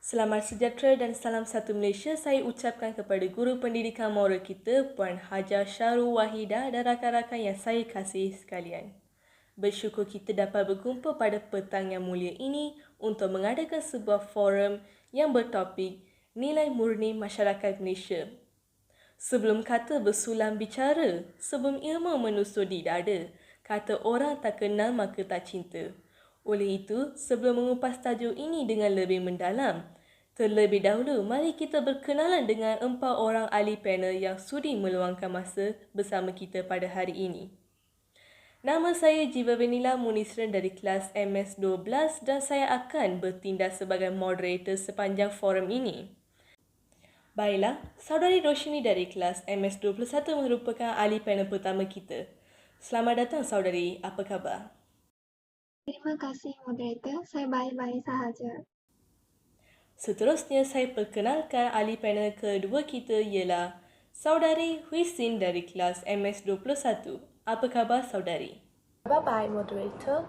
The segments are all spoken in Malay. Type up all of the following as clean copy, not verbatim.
Selamat sejahtera dan salam satu Malaysia saya ucapkan kepada Guru Pendidikan Moral kita, Puan Hajar Syarul Wahidah dan rakan-rakan yang saya kasihi sekalian. Bersyukur kita dapat berkumpul pada petang yang mulia ini untuk mengadakan sebuah forum yang bertopik Nilai Murni Masyarakat Malaysia. Sebelum kata bersulam bicara, sebelum ilmu menusuk di dada, kata orang tak kenal maka tak cinta. Oleh itu, sebelum mengupas tajuk ini dengan lebih mendalam, terlebih dahulu mari kita berkenalan dengan 4 orang ahli panel yang sudi meluangkan masa bersama kita pada hari ini. Nama saya Jiva Venila Munisran dari kelas MS12 dan saya akan bertindak sebagai moderator sepanjang forum ini. Baiklah, Saudari Roshni dari kelas MS21 merupakan ahli panel pertama kita. Selamat datang Saudari, apa khabar? Terima kasih moderator, saya baik-baik sahaja. Seterusnya saya perkenalkan ahli panel kedua kita ialah Saudari Huisin dari kelas MS21. Apa khabar Saudari? Bye-bye, moderator.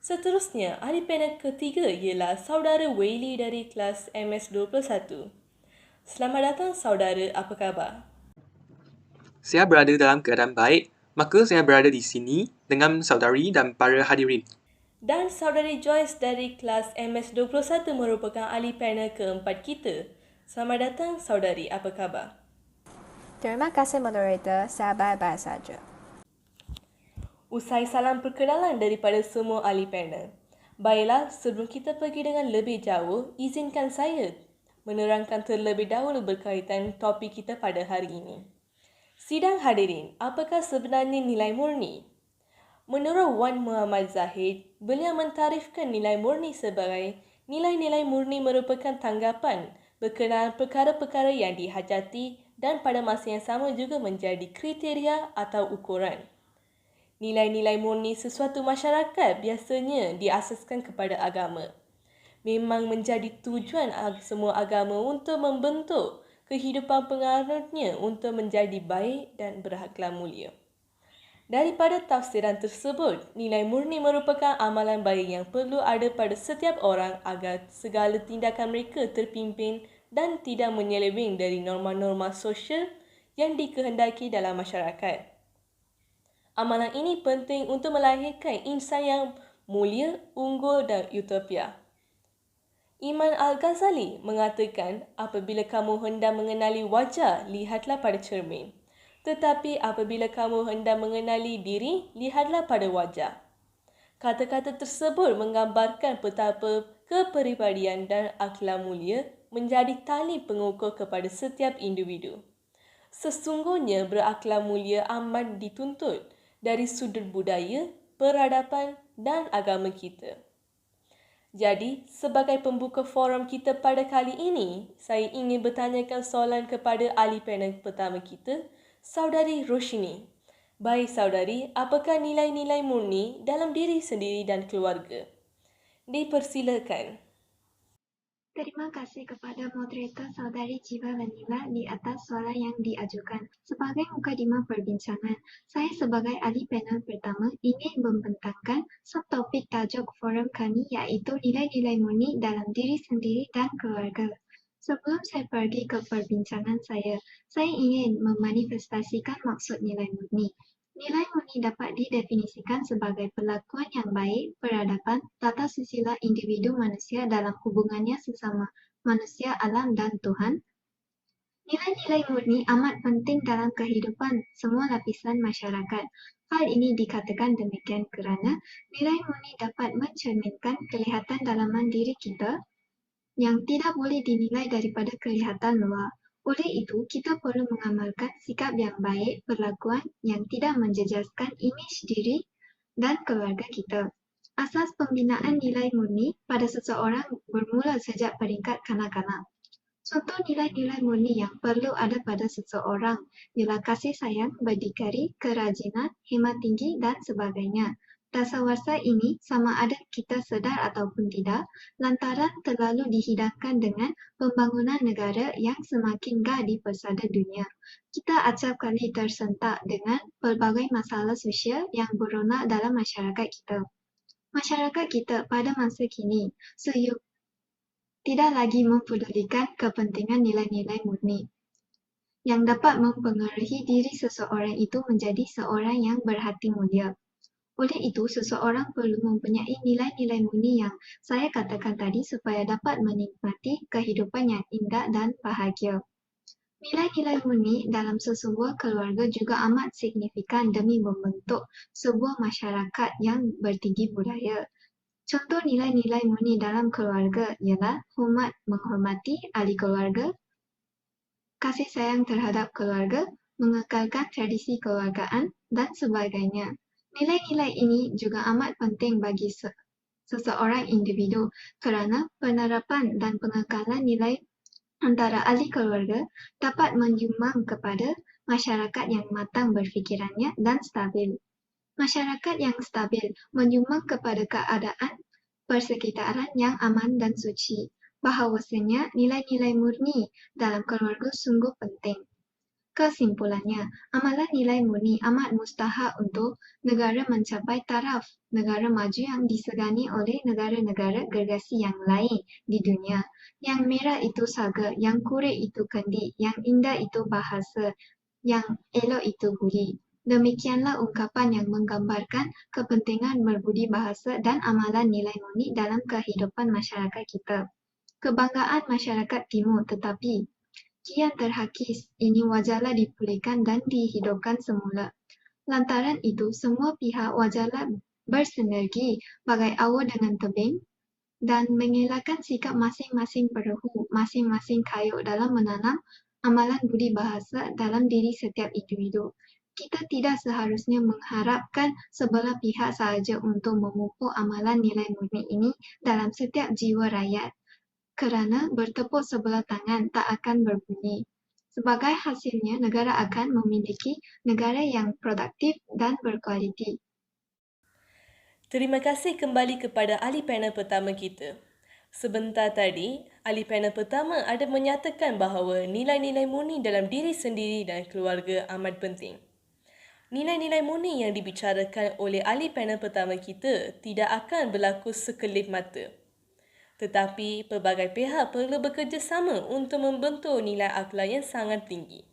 Seterusnya, ahli panel ketiga ialah Saudara Waili dari kelas MS21. Selamat datang Saudara, apa khabar? Saya berada dalam keadaan baik, maka saya berada di sini dengan saudari dan para hadirin. Dan Saudari Joyce dari kelas MS21 merupakan ahli panel keempat kita. Selamat datang Saudari, apa khabar? Terima kasih, moderator. Saya baik-baik saja. Usai salam perkenalan daripada semua ahli panel. Baiklah, sebelum kita pergi dengan lebih jauh, izinkan saya menerangkan terlebih dahulu berkaitan topik kita pada hari ini. Sidang hadirin, apakah sebenarnya nilai murni? Menurut Wan Muhammad Zahid, beliau mentarifkan nilai murni sebagai nilai-nilai murni merupakan tanggapan berkenaan perkara-perkara yang dihajati dan pada masa yang sama juga menjadi kriteria atau ukuran. Nilai-nilai murni sesuatu masyarakat biasanya diasaskan kepada agama. Memang menjadi tujuan semua agama untuk membentuk kehidupan penganutnya untuk menjadi baik dan berakhlak mulia. Daripada tafsiran tersebut, nilai murni merupakan amalan baik yang perlu ada pada setiap orang agar segala tindakan mereka terpimpin dan tidak menyeleweng dari norma-norma sosial yang dikehendaki dalam masyarakat. Amalan ini penting untuk melahirkan insan yang mulia, unggul dan utopia. Imam Al-Ghazali mengatakan, apabila kamu hendak mengenali wajah, lihatlah pada cermin. Tetapi apabila kamu hendak mengenali diri, lihatlah pada wajah. Kata-kata tersebut menggambarkan betapa kepribadian dan akhlak mulia menjadi tali pengukur kepada setiap individu. Sesungguhnya berakhlak mulia amat dituntut dari sudut budaya, peradaban dan agama kita. Jadi, sebagai pembuka forum kita pada kali ini, saya ingin bertanyakan soalan kepada ahli panel pertama kita, Saudari Roshni. Baik Saudari, apakah nilai-nilai murni dalam diri sendiri dan keluarga? Dipersilakan. Terima kasih kepada moderator saudari Jiva Vanila di atas soalan yang diajukan. Sebagai mukadimah perbincangan, saya sebagai ahli panel pertama ingin membentangkan subtopik tajuk forum kami iaitu nilai-nilai murni dalam diri sendiri dan keluarga. Sebelum saya pergi ke perbincangan saya ingin memanifestasikan maksud nilai murni. Nilai murni dapat didefinisikan sebagai perlakuan yang baik, peradaban, tata susila individu manusia dalam hubungannya sesama manusia, alam dan Tuhan. Nilai-nilai murni amat penting dalam kehidupan semua lapisan masyarakat. Hal ini dikatakan demikian kerana nilai murni dapat mencerminkan kelihatan dalaman diri kita yang tidak boleh dinilai daripada kelihatan luar. Oleh itu, kita perlu mengamalkan sikap yang baik, perlakuan yang tidak menjejaskan imej diri dan keluarga kita. Asas pembinaan nilai murni pada seseorang bermula sejak peringkat kanak-kanak. Contoh nilai-nilai murni yang perlu ada pada seseorang ialah kasih sayang, berdikari, kerajinan, hemat tinggi dan sebagainya. Dasawarsa ini sama ada kita sedar ataupun tidak, lantaran terlalu dihidangkan dengan pembangunan negara yang semakin gah di persada dunia. Kita acap kali tersentak dengan pelbagai masalah sosial yang beronak dalam masyarakat kita. Masyarakat kita pada masa kini tidak lagi mempedulikan kepentingan nilai-nilai murni yang dapat mempengaruhi diri seseorang itu menjadi seorang yang berhati mulia. Oleh itu, seseorang perlu mempunyai nilai-nilai murni yang saya katakan tadi supaya dapat menikmati kehidupan yang indah dan bahagia. Nilai-nilai murni dalam sesebuah keluarga juga amat signifikan demi membentuk sebuah masyarakat yang bertinggi budaya. Contoh nilai-nilai murni dalam keluarga ialah hormat menghormati ahli keluarga, kasih sayang terhadap keluarga, mengekalkan tradisi keluargaan, dan sebagainya. Nilai-nilai ini juga amat penting bagi seseorang individu kerana penerapan dan pengekalan nilai antara ahli keluarga dapat menyumbang kepada masyarakat yang matang berfikirannya dan stabil. Masyarakat yang stabil menyumbang kepada keadaan persekitaran yang aman dan suci. Bahawasanya nilai-nilai murni dalam keluarga sungguh penting. Kesimpulannya, amalan nilai murni amat mustahak untuk negara mencapai taraf negara maju yang disegani oleh negara-negara gergasi yang lain di dunia. Yang merah itu saga, yang kurit itu kendi, yang indah itu bahasa, yang elok itu budi. Demikianlah ungkapan yang menggambarkan kepentingan berbudi bahasa dan amalan nilai murni dalam kehidupan masyarakat kita. Kebanggaan masyarakat Timur tetapi kian terhakis, ini wajarlah dipulihkan dan dihidupkan semula. Lantaran itu, semua pihak wajarlah bersinergi bagai awal dengan tebing dan mengelakkan sikap masing-masing perahu, masing-masing kayuk dalam menanam amalan budi bahasa dalam diri setiap individu. Kita tidak seharusnya mengharapkan sebelah pihak sahaja untuk memupuk amalan nilai murni ini dalam setiap jiwa rakyat. Kerana bertepuk sebelah tangan tak akan berbunyi. Sebagai hasilnya, negara akan memiliki negara yang produktif dan berkualiti. Terima kasih kembali kepada ahli panel pertama kita. Sebentar tadi, ahli panel pertama ada menyatakan bahawa nilai-nilai murni dalam diri sendiri dan keluarga amat penting. Nilai-nilai murni yang dibicarakan oleh ahli panel pertama kita tidak akan berlaku sekelip mata. Tetapi pelbagai pihak perlu bekerjasama untuk membentuk nilai akhlak yang sangat tinggi.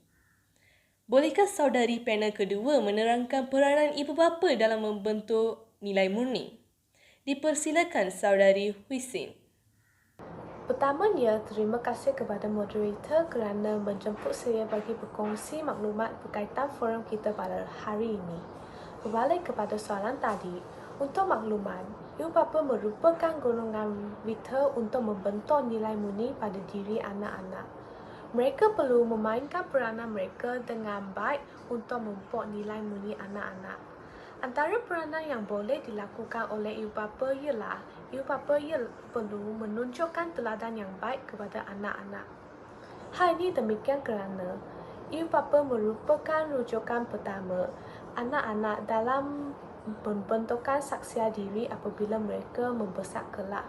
Bolehkah saudari panel kedua menerangkan peranan ibu bapa dalam membentuk nilai murni? Dipersilakan saudari Huisin. Pertamanya, terima kasih kepada moderator kerana menjemput saya bagi berkongsi maklumat berkaitan forum kita pada hari ini. Berbalik kepada soalan tadi, untuk makluman, ibu bapa merupakan golongan vital untuk membentuk nilai murni pada diri anak-anak. Mereka perlu memainkan peranan mereka dengan baik untuk memupuk nilai murni anak-anak. Antara peranan yang boleh dilakukan oleh ibu bapa ialah ibu bapa perlu menunjukkan teladan yang baik kepada anak-anak. Hal ini demikian kerana ibu bapa merupakan rujukan pertama anak-anak dalam pembentukan saksiah diri apabila mereka membesar kelak.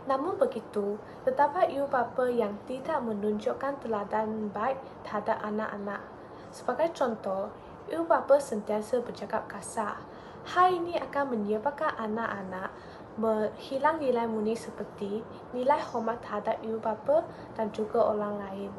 Namun begitu, terdapat ibu bapa yang tidak menunjukkan teladan baik terhadap anak-anak. Sebagai contoh, ibu bapa sentiasa bercakap kasar. Hal ini akan menyebabkan anak-anak hilang nilai murni seperti nilai hormat terhadap ibu bapa dan juga orang lain.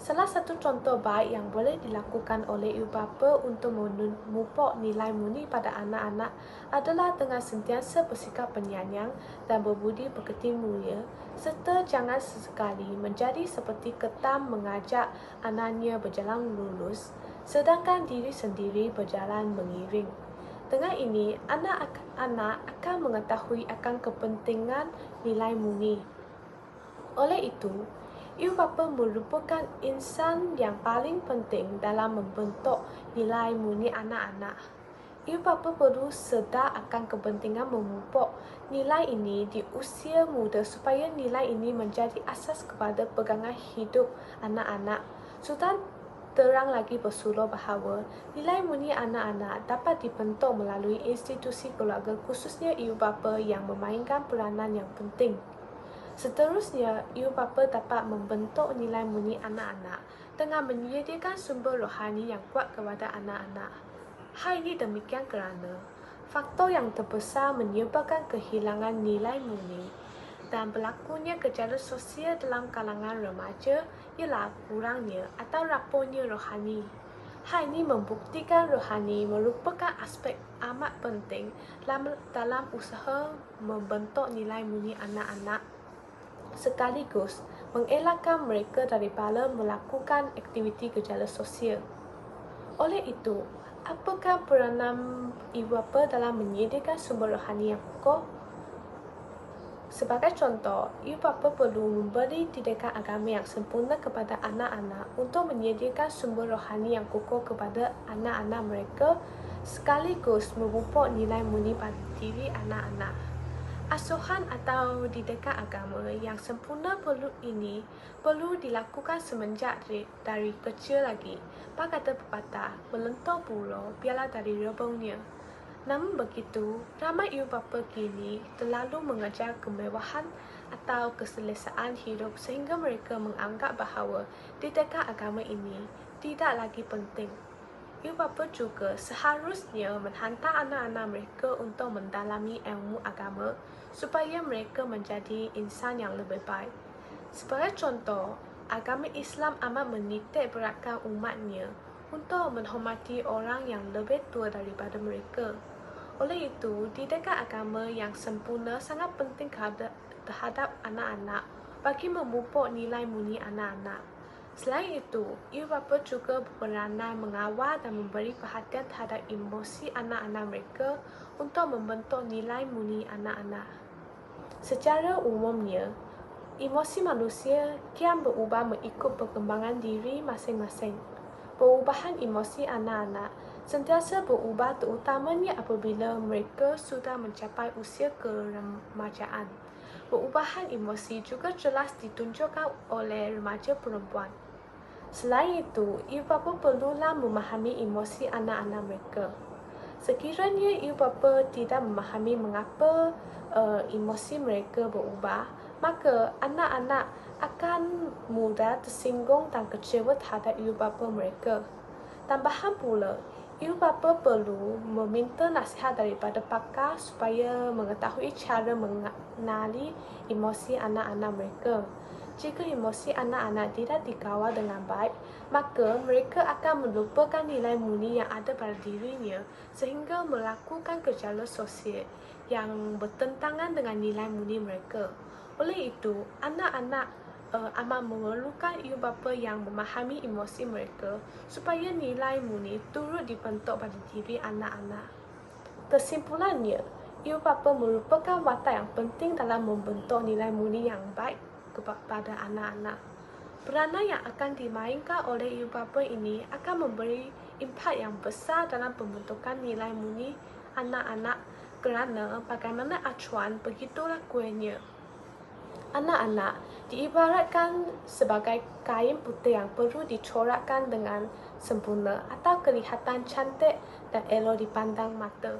Salah satu contoh baik yang boleh dilakukan oleh ibu bapa untuk memupuk nilai murni pada anak-anak adalah dengan sentiasa bersikap penyayang dan berbudi pekerti mulia, serta jangan sesekali menjadi seperti ketam mengajak anaknya berjalan lurus, sedangkan diri sendiri berjalan mengiring. Dengan ini, anak-anak akan mengetahui akan kepentingan nilai murni. Oleh itu, ibu bapa merupakan insan yang paling penting dalam membentuk nilai murni anak-anak. Ibu bapa perlu sedar akan kepentingan memupuk nilai ini di usia muda supaya nilai ini menjadi asas kepada pegangan hidup anak-anak. Sudah terang lagi bersulur bahawa nilai murni anak-anak dapat dibentuk melalui institusi keluarga, khususnya ibu bapa yang memainkan peranan yang penting. Seterusnya, ibu bapa dapat membentuk nilai murni anak-anak dengan menyediakan sumber rohani yang kuat kepada anak-anak. Hal ini demikian kerana faktor yang terbesar menyebabkan kehilangan nilai murni dan berlakunya gejala sosial dalam kalangan remaja ialah kurangnya atau rapuhnya rohani. Hal ini membuktikan rohani merupakan aspek amat penting dalam usaha membentuk nilai murni anak-anak, sekaligus mengelakkan mereka daripada melakukan aktiviti gejala sosial. Oleh itu, apakah peranan ibu bapa dalam menyediakan sumber rohani yang kukuh? Sebagai contoh, ibu bapa perlu memberi didikan agama yang sempurna kepada anak-anak untuk menyediakan sumber rohani yang kukuh kepada anak-anak mereka, sekaligus memupuk nilai murni pada diri anak-anak. Asuhan atau didikan agama yang sempurna perlu dilakukan semenjak dari kecil lagi. Kata pepatah, melentur pulau biarlah dari rebungnya. Namun begitu, ramai ibu bapa kini terlalu mengejar kemewahan atau keselesaan hidup sehingga mereka menganggap bahawa didikan agama ini tidak lagi penting. Ibu bapa juga seharusnya menghantar anak-anak mereka untuk mendalami ilmu agama supaya mereka menjadi insan yang lebih baik. Sebagai contoh, agama Islam amat menitik beratkan umatnya untuk menghormati orang yang lebih tua daripada mereka. Oleh itu, didikan agama yang sempurna sangat penting terhadap anak-anak bagi memupuk nilai murni anak-anak. Selain itu, ibu bapa juga berperanan mengawal dan memberi perhatian terhadap emosi anak-anak mereka untuk membentuk nilai murni anak-anak. Secara umumnya, emosi manusia kian berubah mengikut perkembangan diri masing-masing. Perubahan emosi anak-anak sentiasa berubah terutamanya apabila mereka sudah mencapai usia keremajaan. Perubahan emosi juga jelas ditunjukkan oleh remaja perempuan. Selain itu, ibu bapa perlulah memahami emosi anak-anak mereka. Sekiranya ibu bapa tidak memahami mengapa emosi mereka berubah, maka anak-anak akan mudah tersinggung dan kecewa terhadap ibu bapa mereka. Tambahan pula, ibu bapa perlu meminta nasihat daripada pakar supaya mengetahui cara mengenali emosi anak-anak mereka. Jika emosi anak-anak tidak dikawal dengan baik, maka mereka akan melupakan nilai murni yang ada pada dirinya sehingga melakukan gejala sosial yang bertentangan dengan nilai murni mereka. Oleh itu, anak-anak amat memerlukan ibu bapa yang memahami emosi mereka supaya nilai murni turut dibentuk pada diri anak-anak. Kesimpulannya, ibu bapa merupakan watak yang penting dalam membentuk nilai murni yang baik kepada anak-anak. Peranan yang akan dimainkan oleh ibu bapa ini akan memberi impak yang besar dalam pembentukan nilai murni anak-anak kerana bagaimana acuan begitulah kuenya. Anak-anak diibaratkan sebagai kain putih yang perlu dicorakkan dengan sempurna atau kelihatan cantik dan elok dipandang mata.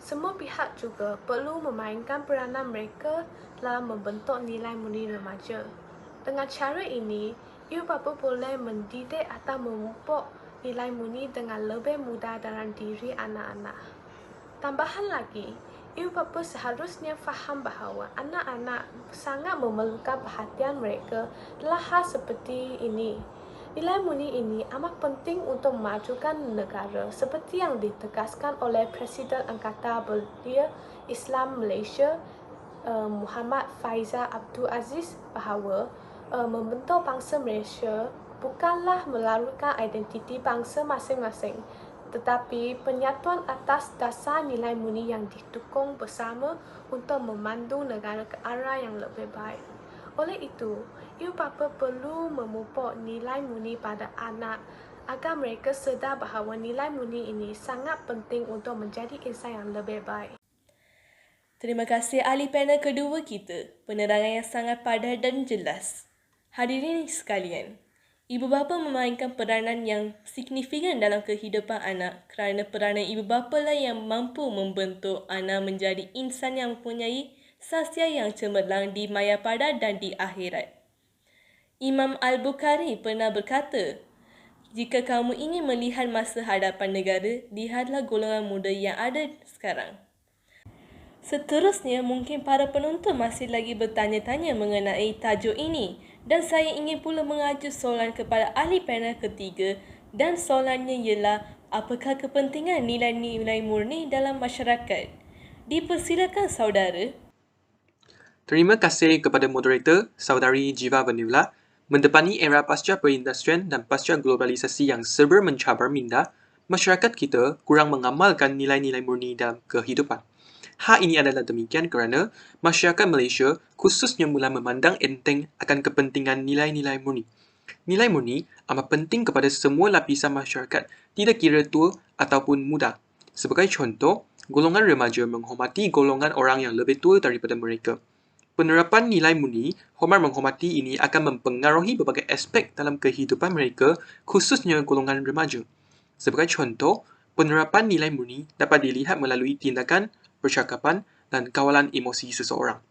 Semua pihak juga perlu memainkan peranan mereka dalam membentuk nilai murni remaja. Dengan cara ini, ibu bapa boleh mendidik atau memupuk nilai murni dengan lebih mudah dalam diri anak-anak. Tambahan lagi, ibu bapa seharusnya faham bahawa anak-anak sangat memerlukan perhatian mereka dalam hal seperti ini. Nilai murni ini amat penting untuk memajukan negara seperti yang ditegaskan oleh Presiden Angkatan Belia Islam Malaysia Muhammad Faizal Abdul Aziz bahawa membentuk bangsa Malaysia bukanlah melalukan identiti bangsa masing-masing, tetapi penyatuan atas dasar nilai murni yang didukung bersama untuk memandu negara ke arah yang lebih baik. Oleh itu, ibu bapa perlu memupuk nilai murni pada anak agar mereka sedar bahawa nilai murni ini sangat penting untuk menjadi insan yang lebih baik. Terima kasih ahli panel kedua kita, penerangan yang sangat padat dan jelas. Hadirin sekalian, ibu bapa memainkan peranan yang signifikan dalam kehidupan anak kerana peranan ibu bapa lah yang mampu membentuk anak menjadi insan yang mempunyai sahsia yang cemerlang di mayapada dan di akhirat. Imam Al-Bukhari pernah berkata, "Jika kamu ingin melihat masa hadapan negara, lihatlah golongan muda yang ada sekarang." Seterusnya, mungkin para penonton masih lagi bertanya-tanya mengenai tajuk ini dan saya ingin pula mengajuk soalan kepada ahli panel ketiga dan soalannya ialah apakah kepentingan nilai-nilai murni dalam masyarakat? Dipersilakan saudara. Terima kasih kepada moderator, Saudari Jiva Vanilla. Mendepani era pasca perindustrian dan pasca globalisasi yang serba mencabar minda, masyarakat kita kurang mengamalkan nilai-nilai murni dalam kehidupan. Hal ini adalah demikian kerana masyarakat Malaysia khususnya mula memandang enteng akan kepentingan nilai-nilai murni. Nilai murni amat penting kepada semua lapisan masyarakat, tidak kira tua ataupun muda. Sebagai contoh, golongan remaja menghormati golongan orang yang lebih tua daripada mereka. Penerapan nilai murni, hormat menghormati ini akan mempengaruhi berbagai aspek dalam kehidupan mereka, khususnya golongan remaja. Sebagai contoh, penerapan nilai murni dapat dilihat melalui tindakan, percakapan dan kawalan emosi seseorang.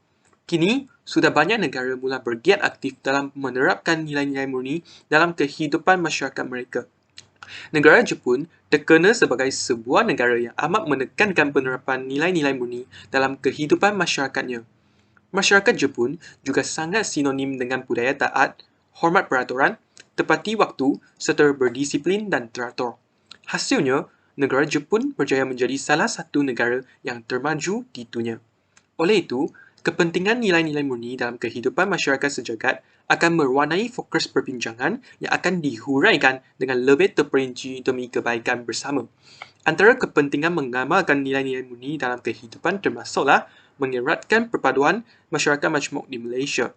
Kini, sudah banyak negara mula bergiat aktif dalam menerapkan nilai-nilai murni dalam kehidupan masyarakat mereka. Negara Jepun terkenal sebagai sebuah negara yang amat menekankan penerapan nilai-nilai murni dalam kehidupan masyarakatnya. Masyarakat Jepun juga sangat sinonim dengan budaya taat, hormat peraturan, tepati waktu serta berdisiplin dan teratur. Hasilnya, negara Jepun berjaya menjadi salah satu negara yang termaju di dunia. Oleh itu, kepentingan nilai-nilai murni dalam kehidupan masyarakat sejagat akan mewarnai fokus perbincangan yang akan dihuraikan dengan lebih terperinci demi kebaikan bersama. Antara kepentingan mengamalkan nilai-nilai murni dalam kehidupan termasuklah mengeratkan perpaduan masyarakat majmuk di Malaysia.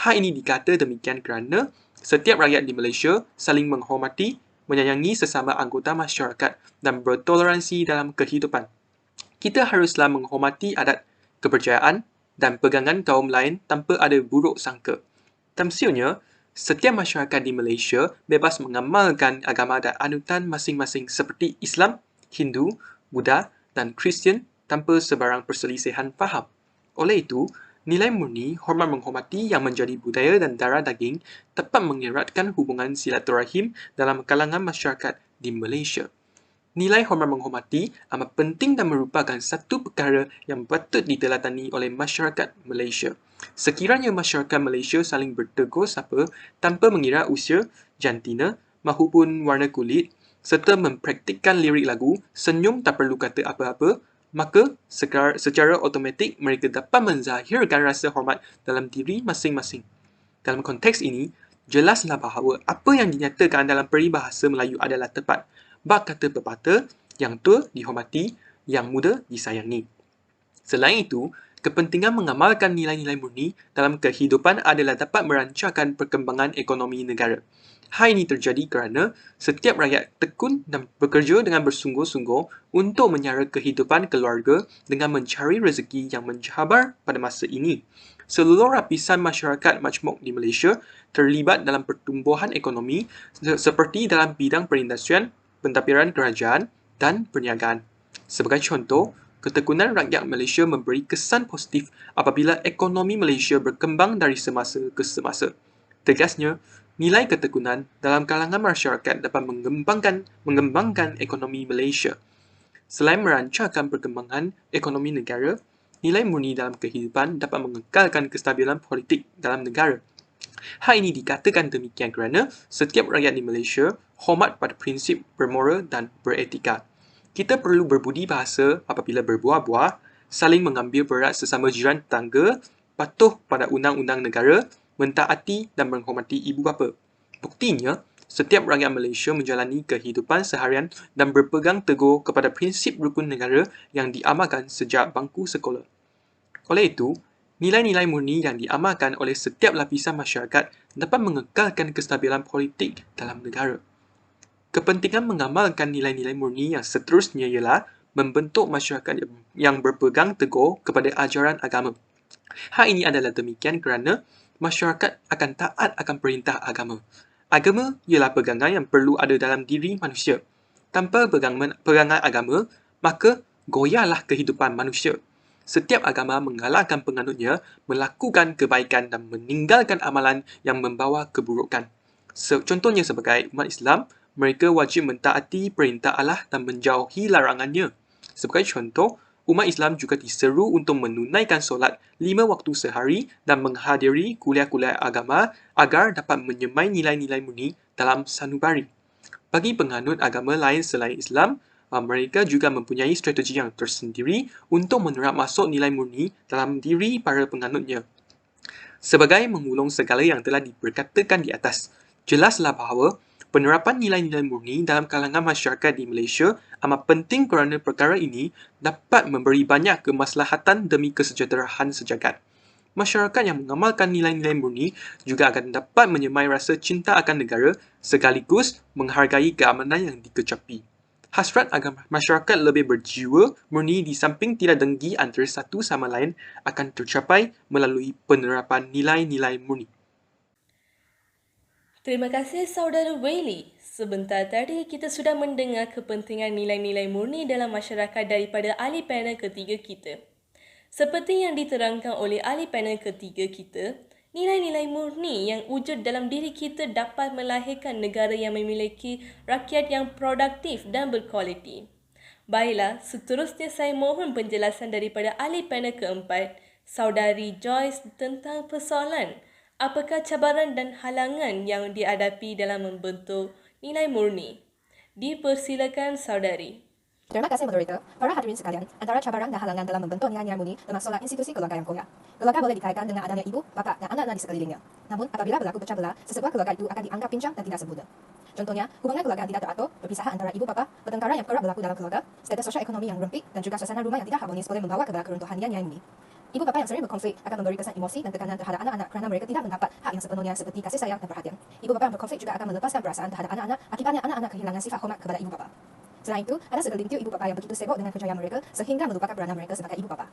Hal ini dikata demikian kerana setiap rakyat di Malaysia saling menghormati, menyayangi sesama anggota masyarakat dan bertoleransi dalam kehidupan. Kita haruslah menghormati adat, kepercayaan dan pegangan kaum lain tanpa ada buruk sangka. Tamsilnya, setiap masyarakat di Malaysia bebas mengamalkan agama dan anutan masing-masing seperti Islam, Hindu, Buddha dan Kristian tanpa sebarang perselisihan faham. Oleh itu, nilai murni hormat menghormati yang menjadi budaya dan darah daging dapat mengeratkan hubungan silaturahim dalam kalangan masyarakat di Malaysia. Nilai hormat menghormati amat penting dan merupakan satu perkara yang patut diteladani oleh masyarakat Malaysia. Sekiranya masyarakat Malaysia saling bertegur sapa tanpa mengira usia, jantina maupun warna kulit serta mempraktikkan lirik lagu senyum tak perlu kata apa-apa, maka secara automatik mereka dapat menzahirkan rasa hormat dalam diri masing-masing. Dalam konteks ini, jelaslah bahawa apa yang dinyatakan dalam peribahasa Melayu adalah tepat. Bak kata pepatah, yang tua dihormati, yang muda disayangi. Selain itu, kepentingan mengamalkan nilai-nilai murni dalam kehidupan adalah dapat merancangkan perkembangan ekonomi negara. Hal ini terjadi kerana setiap rakyat tekun dan bekerja dengan bersungguh-sungguh untuk menyara kehidupan keluarga dengan mencari rezeki yang mencabar pada masa ini. Seluruh lapisan masyarakat majmuk di Malaysia terlibat dalam pertumbuhan ekonomi seperti dalam bidang perindustrian, pentadbiran kerajaan dan perniagaan. Sebagai contoh, ketekunan rakyat Malaysia memberi kesan positif apabila ekonomi Malaysia berkembang dari semasa ke semasa. Tegasnya, nilai ketekunan dalam kalangan masyarakat dapat mengembangkan ekonomi Malaysia. Selain merancangkan perkembangan ekonomi negara, nilai murni dalam kehidupan dapat mengekalkan kestabilan politik dalam negara. Hal ini dikatakan demikian kerana setiap rakyat di Malaysia hormat pada prinsip bermoral dan beretika. Kita perlu berbudi bahasa apabila berbuah-buah, saling mengambil berat sesama jiran tetangga, patuh pada undang-undang negara, mentaati dan menghormati ibu bapa. Buktinya, setiap rakyat Malaysia menjalani kehidupan seharian dan berpegang teguh kepada prinsip rukun negara yang diamalkan sejak bangku sekolah. Oleh itu, nilai-nilai murni yang diamalkan oleh setiap lapisan masyarakat dapat mengekalkan kestabilan politik dalam negara. Kepentingan mengamalkan nilai-nilai murni yang seterusnya ialah membentuk masyarakat yang berpegang teguh kepada ajaran agama. Hal ini adalah demikian kerana masyarakat akan taat akan perintah agama. Agama ialah pegangan yang perlu ada dalam diri manusia. Tanpa pegangan agama, maka goyahlah kehidupan manusia. Setiap agama menggalakkan penganutnya melakukan kebaikan dan meninggalkan amalan yang membawa keburukan. Contohnya sebagai umat Islam, mereka wajib mentaati perintah Allah dan menjauhi larangannya. Sebagai contoh, umat Islam juga diseru untuk menunaikan solat 5 waktu sehari dan menghadiri kuliah-kuliah agama agar dapat menyemai nilai-nilai murni dalam sanubari. Bagi penganut agama lain selain Islam, mereka juga mempunyai strategi yang tersendiri untuk menerap masuk nilai murni dalam diri para penganutnya. Sebagai mengulung segala yang telah diperkatakan di atas, jelaslah bahawa penerapan nilai-nilai murni dalam kalangan masyarakat di Malaysia amat penting kerana perkara ini dapat memberi banyak kemaslahatan demi kesejahteraan sejagat. Masyarakat yang mengamalkan nilai-nilai murni juga akan dapat menyemai rasa cinta akan negara sekaligus menghargai keamanan yang dikecapi. Hasrat agar masyarakat lebih berjiwa murni di samping tidak dengki antara satu sama lain akan tercapai melalui penerapan nilai-nilai murni. Terima kasih saudara Waili. Sebentar tadi kita sudah mendengar kepentingan nilai-nilai murni dalam masyarakat daripada ahli panel ketiga kita. Seperti yang diterangkan oleh ahli panel ketiga kita, nilai-nilai murni yang wujud dalam diri kita dapat melahirkan negara yang memiliki rakyat yang produktif dan berkualiti. Baiklah, seterusnya saya mohon penjelasan daripada ahli panel keempat, saudari Joyce, tentang persoalan apakah cabaran dan halangan yang dihadapi dalam membentuk nilai murni. Dipersilakan saudari. Terima kasih moderator. Para hadirin sekalian, antara cabaran dan halangan dalam membentuk nilai-nilai murni termasuklah institusi keluarga yang koyak. Keluarga boleh dikaitkan dengan adanya ibu, bapa dan anak-anak di sekelilingnya. Namun, apabila berlaku pecah belah, sesebuah keluarga itu akan dianggap pincang dan tidak sempurna. Contohnya, hubungan keluarga yang tidak teratur, perpisahan antara ibu bapa, pertengkaran yang kerap berlaku dalam keluarga, status sosial ekonomi yang rempit dan juga suasana rumah yang tidak harmonis boleh membawa kepada keruntuhan nilai-nilai murni. Ibu bapa yang sering berkonflik akan memberi kesan emosi dan tekanan terhadap anak-anak kerana mereka tidak mendapat hak yang sepenuhnya seperti kasih sayang dan perhatian. Ibu bapa yang berkonflik juga akan melepaskan perasaan terhadap anak-anak, akibatnya anak-anak kehilangan sifat hormat kepada ibu bapa. Selain itu, ada segelintir ibu bapa yang begitu sibuk dengan kerjaya mereka sehingga melupakan peranan mereka sebagai ibu bapa.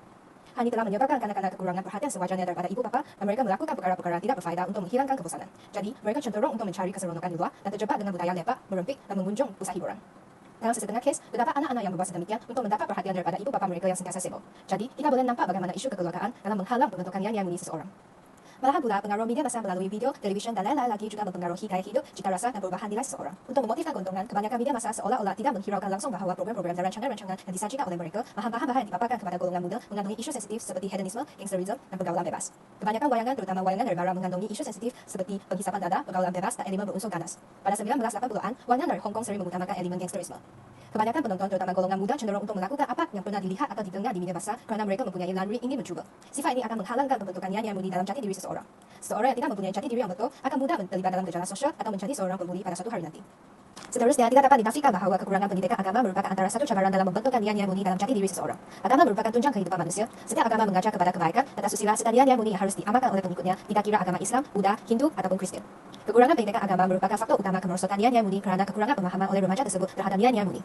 Hal ini telah menyebabkan kanak-kanak kekurangan perhatian sewajarnya daripada ibu bapa dan mereka melakukan perkara-perkara tidak berfaedah untuk menghilangkan kebosanan. Jadi, mereka cenderung untuk mencari keseronokan di luar dan terjebak dengan budaya lepak, merempik dan mengunjung pusat hiburan. Dalam sesetengah kes, terdapat anak-anak yang berbuat sedemikian untuk mendapat perhatian daripada ibu bapa mereka yang sentiasa sibuk. Jadi, kita boleh nampak bagaimana isu kekeluargaan dalam menghalang pembentukan nilai murni seseorang. Malahan pula, pengaruh media massa melalui video, televisyen dan lain-lain lagi juga mempengaruhi gaya hidup, cita rasa dan perubahan nilai seseorang. Untuk memotifkan keuntungan, kebanyakan media massa seolah-olah tidak menghiraukan langsung bahawa program-program dan rancangan-rancangan yang disajikan oleh mereka bahan-bahan yang dipaparkan kepada golongan muda mengandungi isu sensitif seperti hedonisme, gangsterisme dan pergaulan bebas. Kebanyakan wayangan, terutama wayangan dari barat, mengandungi isu sensitif seperti penghisapan dada, pergaulan bebas dan elemen berunsur ganas. Pada 1980-an, wayangan dari Hong Kong sering mengutamakan elemen gangsterisme. Kebanyakan penonton, terutama golongan muda, cenderung untuk melakukan apa yang pernah dilihat atau didengar di media massa kerana mereka mempunyai naluri ingin mencuba. Sifat ini akan menghalangkan pembentukan nilai murni dalam jati diri seseorang. Seseorang yang tidak mempunyai jati diri yang betul akan mudah terlibat dalam gejala sosial atau menjadi seorang pembuli pada suatu hari nanti. Seterusnya, tidak dapat dinafikan bahawa kekurangan pendidikan agama merupakan antara satu cabaran dalam membentukkan nilai murni dalam jati diri seseorang. Agama merupakan tunjang kehidupan manusia. Setiap agama mengajar kepada kebaikan dan susila serta nilai murni yang harus diamalkan oleh pengikutnya, tidak kira agama Islam, Buddha, Hindu ataupun Kristian. Kekurangan pendidikan agama merupakan faktor utama kemerosotan nilai murni kerana kekurangan pemahaman oleh remaja tersebut terhadap nilai murni.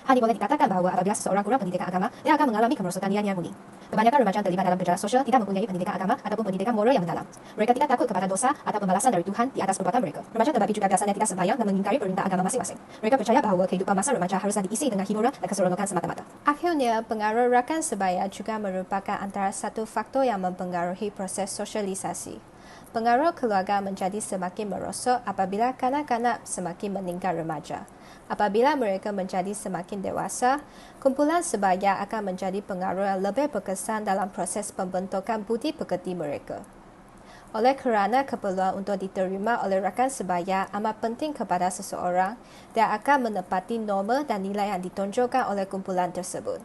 Hal ini boleh dikatakan bahawa apabila seseorang kurang pendidikan agama, dia akan mengalami kemerosotan nilai murni. Kebanyakan remaja terlibat dalam gejala sosial tidak mempunyai pendidikan agama ataupun pendidikan moral yang mendalam. Mereka tidak takut kepada dosa atau pembalasan dari Tuhan di atas perbuatan mereka. Remaja terbabi juga biasanya tidak sembahyang dan mengingkari perintah agama masing-masing. Mereka percaya bahawa kehidupan masa remaja haruslah diisi dengan hiburan dan keseronokan semata-mata. Akhirnya, pengaruh rakan sebaya juga merupakan antara satu faktor yang mempengaruhi proses sosialisasi. Pengaruh keluarga menjadi semakin merosot apabila kanak-kanak semakin meninggal remaja. Apabila mereka menjadi semakin dewasa, kumpulan sebaya akan menjadi pengaruh yang lebih berkesan dalam proses pembentukan budi pekerti mereka. Oleh kerana keperluan untuk diterima oleh rakan sebaya amat penting kepada seseorang, dia akan menepati norma dan nilai yang ditonjolkan oleh kumpulan tersebut.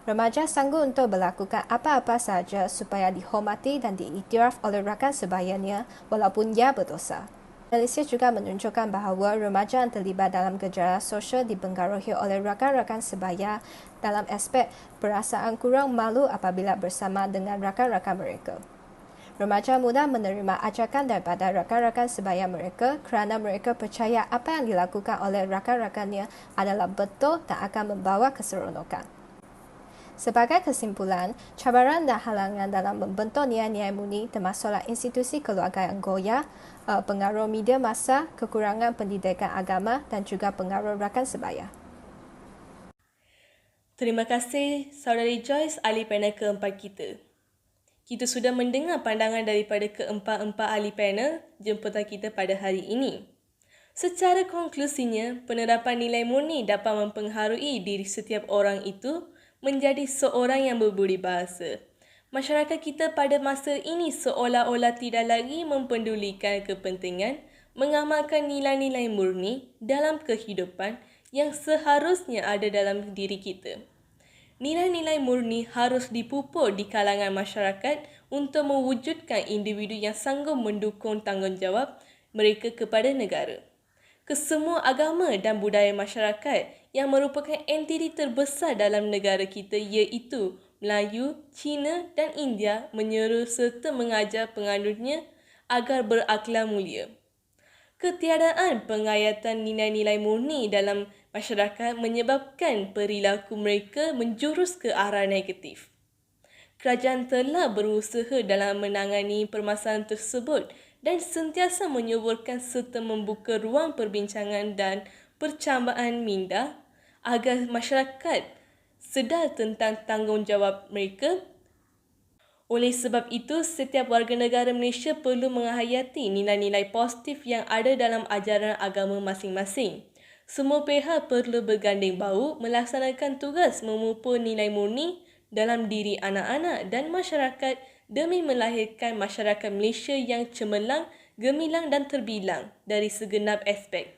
Remaja sanggup untuk melakukan apa-apa sahaja supaya dihormati dan diiktiraf oleh rakan sebayanya walaupun ia berdosa. Analisis juga menunjukkan bahawa remaja yang terlibat dalam gejala sosial dipengaruhi oleh rakan-rakan sebaya dalam aspek perasaan kurang malu apabila bersama dengan rakan-rakan mereka. Remaja mudah menerima ajakan daripada rakan-rakan sebaya mereka kerana mereka percaya apa yang dilakukan oleh rakan-rakannya adalah betul dan akan membawa keseronokan. Sebagai kesimpulan, cabaran dan halangan dalam membentuk nilai-nilai murni termasuklah institusi keluarga yang goyah, pengaruh media massa, kekurangan pendidikan agama dan juga pengaruh rakan sebaya. Terima kasih saudari Joyce, ahli panel keempat kita. Kita sudah mendengar pandangan daripada keempat-empat ahli panel jemputan kita pada hari ini. Secara konklusinya, penerapan nilai murni dapat mempengaruhi diri setiap orang itu menjadi seorang yang berbudi bahasa. Masyarakat kita pada masa ini seolah-olah tidak lagi mempedulikan kepentingan mengamalkan nilai-nilai murni dalam kehidupan yang seharusnya ada dalam diri kita. Nilai-nilai murni harus dipupuk di kalangan masyarakat untuk mewujudkan individu yang sanggup mendukung tanggungjawab mereka kepada negara. Kesemua agama dan budaya masyarakat yang merupakan entiti terbesar dalam negara kita iaitu Melayu, Cina dan India menyeru serta mengajar penganutnya agar berakhlak mulia. Ketiadaan pengayatan nilai-nilai murni dalam masyarakat menyebabkan perilaku mereka menjurus ke arah negatif. Kerajaan telah berusaha dalam menangani permasalahan tersebut dan sentiasa menyuburkan serta membuka ruang perbincangan dan percambaan minda agar masyarakat sedar tentang tanggungjawab mereka. Oleh sebab itu, setiap warga negara Malaysia perlu menghayati nilai-nilai positif yang ada dalam ajaran agama masing-masing. Semua pihak perlu berganding bahu melaksanakan tugas memupuk nilai murni dalam diri anak-anak dan masyarakat demi melahirkan masyarakat Malaysia yang cemerlang, gemilang dan terbilang dari segenap aspek.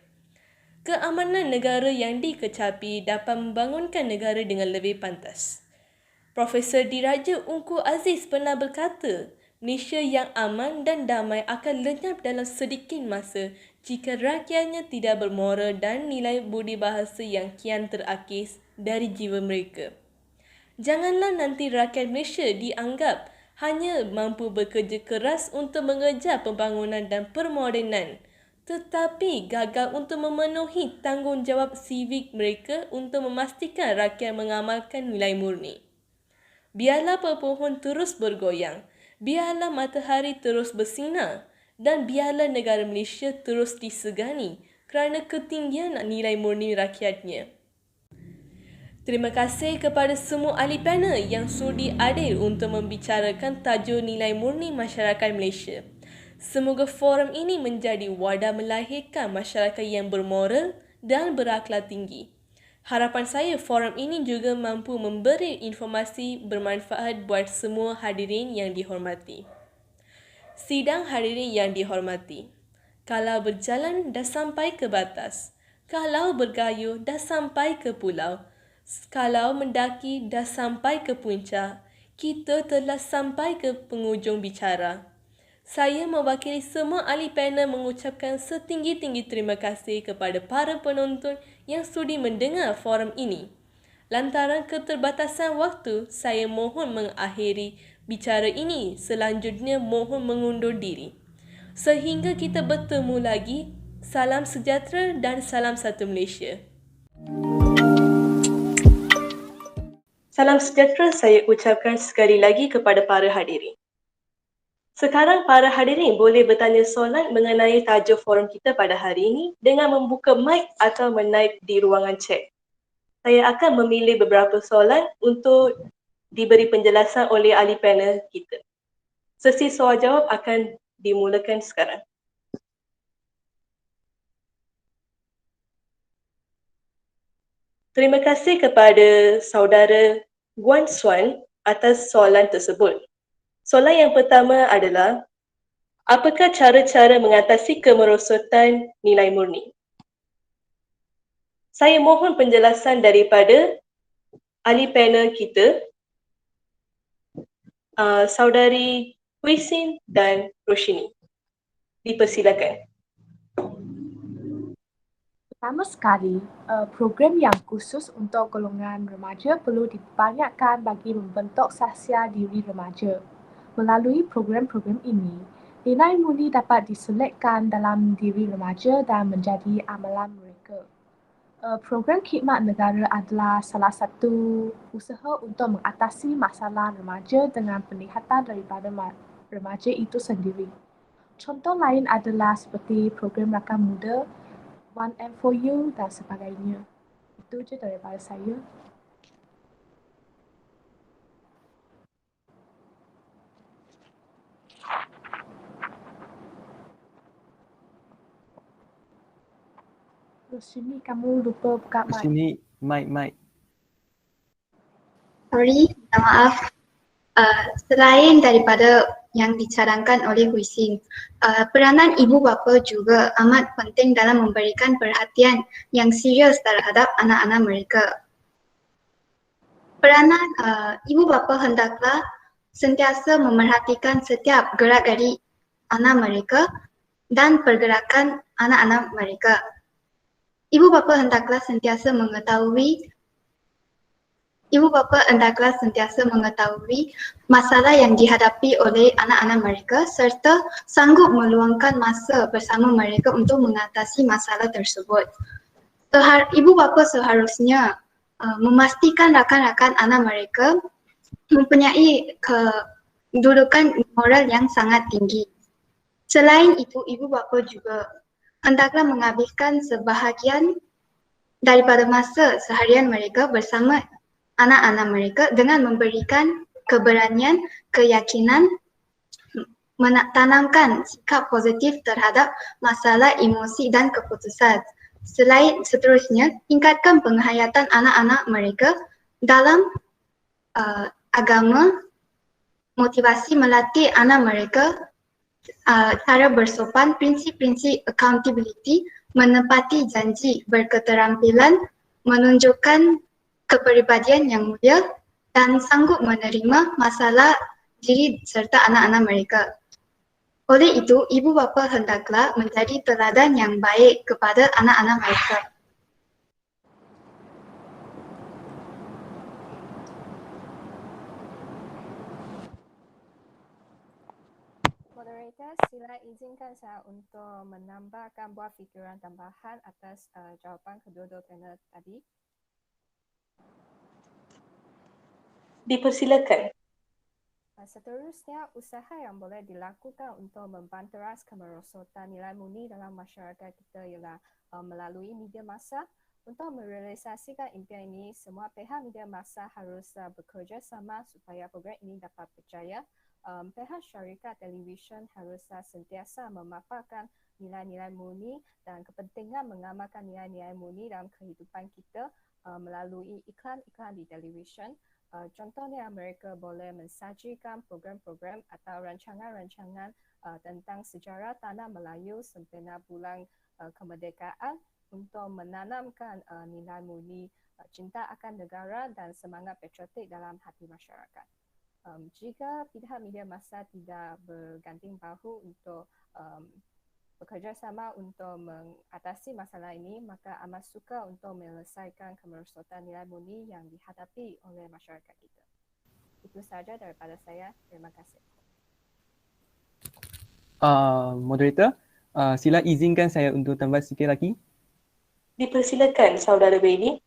Keamanan negara yang dikecapi dapat membangunkan negara dengan lebih pantas. Profesor Diraja Ungku Aziz pernah berkata, Malaysia yang aman dan damai akan lenyap dalam sedikit masa jika rakyatnya tidak bermoral dan nilai budi bahasa yang kian terakis dari jiwa mereka. Janganlah nanti rakyat Malaysia dianggap hanya mampu bekerja keras untuk mengejar pembangunan dan permodenan, tetapi gagal untuk memenuhi tanggungjawab sivik mereka untuk memastikan rakyat mengamalkan nilai murni. Biarlah pepohon terus bergoyang, biarlah matahari terus bersinar dan biarlah negara Malaysia terus disegani kerana ketinggian nilai murni rakyatnya. Terima kasih kepada semua ahli panel yang sudi adil untuk membicarakan tajuk nilai murni masyarakat Malaysia. Semoga forum ini menjadi wadah melahirkan masyarakat yang bermoral dan berakhlak tinggi. Harapan saya forum ini juga mampu memberi informasi bermanfaat buat semua hadirin yang dihormati. Sidang hadirin yang dihormati, kalau berjalan dah sampai ke batas, kalau bergayuh dah sampai ke pulau, kalau mendaki dah sampai ke puncak, kita telah sampai ke penghujung bicara. Saya mewakili semua ahli panel mengucapkan setinggi-tinggi terima kasih kepada para penonton yang sudi mendengar forum ini. Lantaran keterbatasan waktu, saya mohon mengakhiri bicara ini. Selanjutnya mohon mengundur diri. Sehingga kita bertemu lagi, salam sejahtera dan salam satu Malaysia. Salam sejahtera saya ucapkan sekali lagi kepada para hadirin. Sekarang para hadirin boleh bertanya soalan mengenai tajuk forum kita pada hari ini dengan membuka mic atau menaip di ruangan chat. Saya akan memilih beberapa soalan untuk diberi penjelasan oleh ahli panel kita. Sesi soal jawab akan dimulakan sekarang. Terima kasih kepada saudara Guan Swan atas soalan tersebut. Soalan yang pertama adalah, apakah cara-cara mengatasi kemerosotan nilai murni? Saya mohon penjelasan daripada ahli panel kita, saudari Huisin dan Roshini. Dipersilakan. Pertama sekali, program yang khusus untuk golongan remaja perlu dibanyakkan bagi membentuk sahsia diri remaja. Melalui program-program ini, nilai murni dapat diselekkan dalam diri remaja dan menjadi amalan mereka. Program khidmat negara adalah salah satu usaha untuk mengatasi masalah remaja dengan penglihatan daripada remaja itu sendiri. Contoh lain adalah seperti program rakan muda, 1M4U dan sebagainya. Itu je daripada saya. Terus sini kamu lupa buka mic. Sini mic. Sorry, minta maaf. Selain daripada yang dicadangkan oleh Hui Xin, peranan ibu bapa juga amat penting dalam memberikan perhatian yang serius terhadap anak-anak mereka. Peranan ibu bapa hendaklah sentiasa memerhatikan setiap gerak-gerik anak mereka dan pergerakan anak-anak mereka. Ibu bapa hendaklah sentiasa mengetahui masalah yang dihadapi oleh anak-anak mereka serta sanggup meluangkan masa bersama mereka untuk mengatasi masalah tersebut. Ibu bapa seharusnya memastikan rakan-rakan anak mereka mempunyai kedudukan moral yang sangat tinggi. Selain itu, ibu bapa juga hendaklah menghabiskan sebahagian daripada masa seharian mereka bersama anak-anak mereka dengan memberikan keberanian, keyakinan, menanamkan sikap positif terhadap masalah emosi dan keputusan. Seterusnya, tingkatkan penghayatan anak-anak mereka dalam agama, motivasi melatih anak mereka cara bersopan, prinsip-prinsip accountability, menepati janji, berketerampilan, menunjukkan kepribadian yang mulia dan sanggup menerima masalah diri serta anak-anak mereka. Oleh itu, ibu bapa hendaklah menjadi teladan yang baik kepada anak-anak mereka. Moderator, sila izinkan saya untuk menambahkan buah fikiran tambahan atas jawapan kedua-dua panel tadi. Dipersilakan. Seterusnya, usaha yang boleh dilakukan untuk membanteras kemerosotan nilai murni dalam masyarakat kita ialah melalui media massa. Untuk merealisasikan impian ini, semua pihak media massa harus bekerja sama supaya program ini dapat berjaya. Pihak syarikat televisyen harus sentiasa memaparkan nilai-nilai murni dan kepentingan mengamalkan nilai-nilai murni dalam kehidupan kita melalui iklan-iklan di televisyen. Contohnya, mereka boleh mensajikan program-program atau rancangan-rancangan tentang sejarah Tanah Melayu sempena bulan kemerdekaan untuk menanamkan nilai murni cinta akan negara dan semangat patriotik dalam hati masyarakat. Jika pihak media massa tidak berganting bahu untuk bekerjasama untuk mengatasi masalah ini, maka amat sukar untuk menyelesaikan kemerosotan nilai murni yang dihadapi oleh masyarakat kita. Itu sahaja daripada saya. Terima kasih. Moderator, sila izinkan saya untuk tambah sikit lagi. Dipersilakan, Saudara Bailey.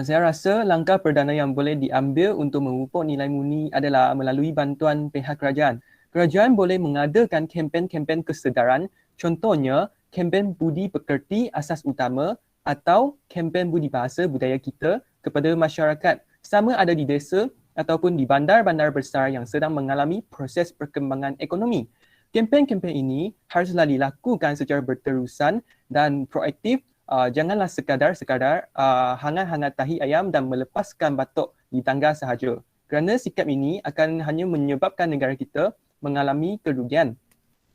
Saya rasa langkah perdana yang boleh diambil untuk memupuk nilai murni adalah melalui bantuan pihak kerajaan. Kerajaan boleh mengadakan kempen-kempen kesedaran, contohnya kempen budi pekerti asas utama atau kempen budi bahasa budaya kita kepada masyarakat, sama ada di desa ataupun di bandar-bandar besar yang sedang mengalami proses perkembangan ekonomi. Kempen-kempen ini haruslah dilakukan secara berterusan dan proaktif. Janganlah sekadar hangat-hangat tahi ayam dan melepaskan batuk di tangga sahaja. Kerana sikap ini akan hanya menyebabkan negara kita mengalami kerugian.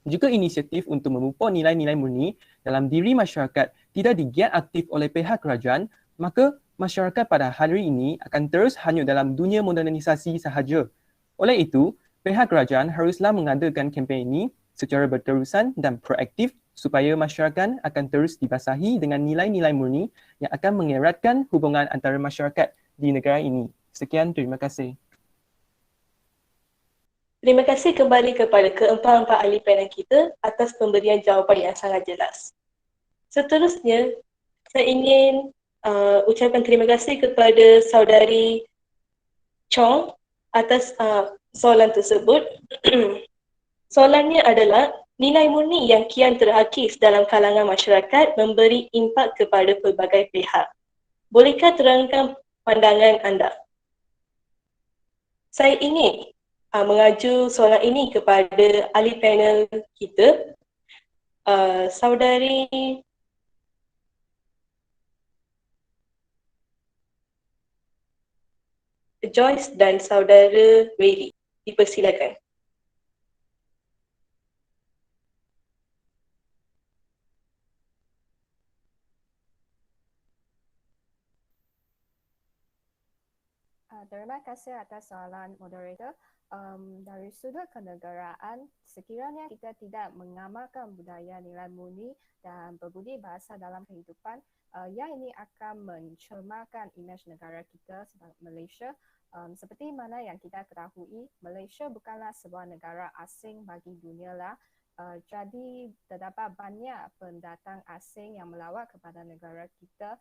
Jika inisiatif untuk memupuk nilai-nilai murni dalam diri masyarakat tidak digiat aktif oleh pihak kerajaan, maka masyarakat pada hari ini akan terus hanyut dalam dunia modernisasi sahaja. Oleh itu, pihak kerajaan haruslah mengadakan kempen ini secara berterusan dan proaktif supaya masyarakat akan terus dibasahi dengan nilai-nilai murni yang akan mengeratkan hubungan antara masyarakat di negara ini. Sekian, terima kasih. Terima kasih kembali kepada keempat-empat ahli panel kita atas pemberian jawapan yang sangat jelas. Seterusnya, saya ingin ucapkan terima kasih kepada Saudari Chong atas soalan tersebut. Soalannya adalah, nilai murni yang kian terhakis dalam kalangan masyarakat memberi impak kepada pelbagai pihak. Bolehkah terangkan pandangan anda? Saya ingin mengaju soalan ini kepada ahli panel kita, Saudari Joyce dan saudara Rayleigh. Dipersilakan. Terima kasih atas soalan moderator. Dari sudut kenegaraan, sekiranya kita tidak mengamalkan budaya nilai murni dan berbudi bahasa dalam kehidupan, yang ini akan mencemarkan imej negara kita sebagai Malaysia. Seperti mana yang kita ketahui, Malaysia bukanlah sebuah negara asing bagi dunia lah. Jadi terdapat banyak pendatang asing yang melawat kepada negara kita,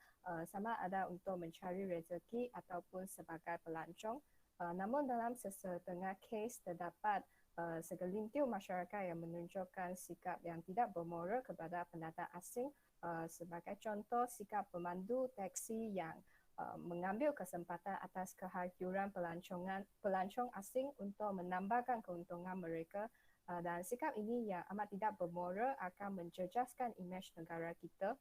sama ada untuk mencari rezeki ataupun sebagai pelancong. Namun dalam sesetengah kes terdapat segelintir masyarakat yang menunjukkan sikap yang tidak bermoral kepada pendatang asing. Sebagai contoh, sikap pemandu teksi yang mengambil kesempatan atas kehadiran pelancong asing untuk menambahkan keuntungan mereka. Dan sikap ini yang amat tidak bermoral akan menjejaskan imej negara kita.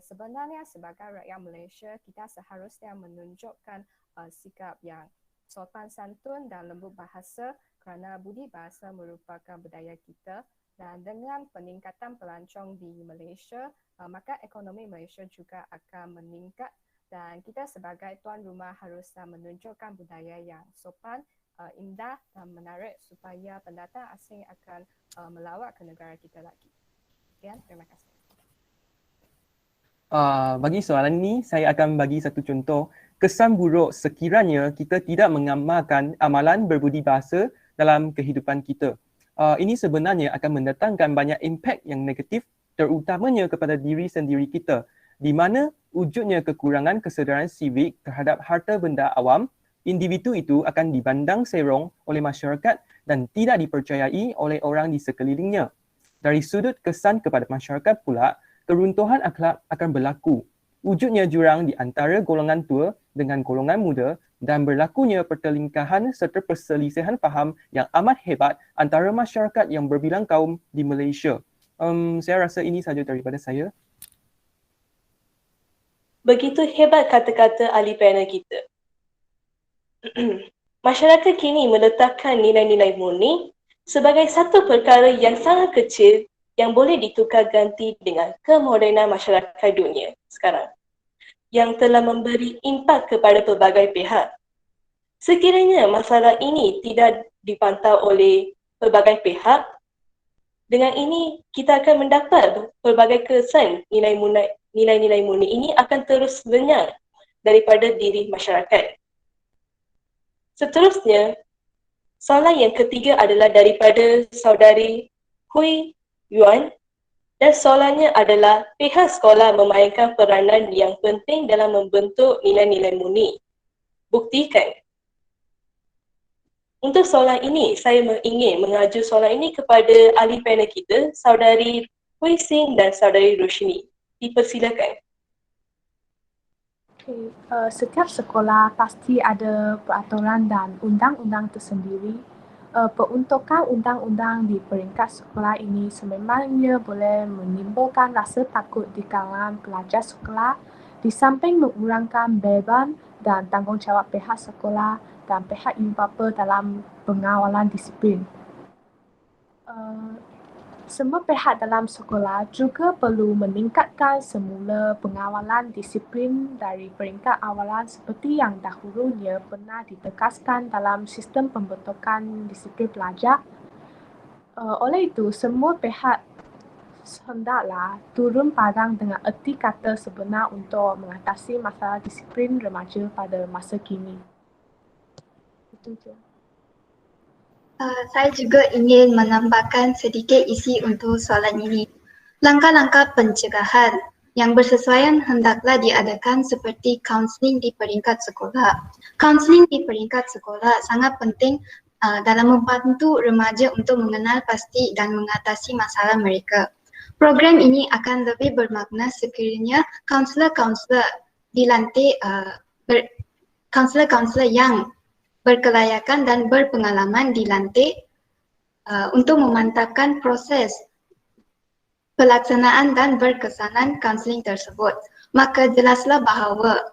Sebenarnya sebagai rakyat Malaysia, kita seharusnya menunjukkan sikap yang sopan santun dan lembut bahasa kerana budi bahasa merupakan budaya kita. Dan dengan peningkatan pelancong di Malaysia, maka ekonomi Malaysia juga akan meningkat. Dan kita sebagai tuan rumah haruslah menunjukkan budaya yang sopan, indah dan menarik supaya pendatang asing akan melawat ke negara kita lagi. Sekian, terima kasih. Bagi soalan ini, saya akan bagi satu contoh. Kesan buruk sekiranya kita tidak mengamalkan amalan berbudi bahasa dalam kehidupan kita. Ini sebenarnya akan mendatangkan banyak impak yang negatif, terutamanya kepada diri sendiri kita, di mana wujudnya kekurangan kesedaran sivik terhadap harta benda awam. Individu itu akan dipandang serong oleh masyarakat dan tidak dipercayai oleh orang di sekelilingnya. Dari sudut kesan kepada masyarakat pula, keruntuhan akhlak akan berlaku. Wujudnya jurang di antara golongan tua dengan golongan muda dan berlakunya pertelingkahan serta perselisihan faham yang amat hebat antara masyarakat yang berbilang kaum di Malaysia. Saya rasa ini sahaja daripada saya. Begitu hebat kata-kata ahli panel kita. Masyarakat kini meletakkan nilai-nilai murni sebagai satu perkara yang sangat kecil yang boleh ditukar ganti dengan kemodenan masyarakat dunia sekarang yang telah memberi impak kepada pelbagai pihak. Sekiranya masalah ini tidak dipantau oleh pelbagai pihak, dengan ini kita akan mendapat pelbagai kesan nilai-nilai murni ini akan terus lenyap daripada diri masyarakat. Seterusnya, soalan yang ketiga adalah daripada saudari Hui Yuan dan soalannya adalah pihak sekolah memainkan peranan yang penting dalam membentuk nilai-nilai murni. Buktikan. Untuk soalan ini, saya ingin mengaju soalan ini kepada ahli panel kita, saudari Hui Sing dan saudari Roshni. Dipersilakan. Setiap sekolah pasti ada peraturan dan undang-undang tersendiri. Peruntukan undang-undang di peringkat sekolah ini sememangnya boleh menimbulkan rasa takut di kalangan pelajar sekolah di samping mengurangkan beban dan tanggungjawab pihak sekolah dan pihak ibu bapa dalam pengawalan disiplin. Semua pihak dalam sekolah juga perlu meningkatkan semula pengawalan disiplin dari peringkat awalan seperti yang dahulunya pernah ditegaskan dalam sistem pembentukan disiplin pelajar. Oleh itu, semua pihak hendaklah turun padang dengan erti kata sebenar untuk mengatasi masalah disiplin remaja pada masa kini. Itu je. Saya juga ingin menambahkan sedikit isi untuk soalan ini. Langkah-langkah pencegahan yang bersesuaian hendaklah diadakan seperti kaunseling di peringkat sekolah. Kaunseling di peringkat sekolah sangat penting dalam membantu remaja untuk mengenal pasti dan mengatasi masalah mereka. Program ini akan lebih bermakna sekiranya kaunselor-kaunselor dilantik, kaunselor-kaunselor yang berkelayakan dan berpengalaman dilantik untuk memantapkan proses pelaksanaan dan berkesanan kaunseling tersebut. Maka jelaslah bahawa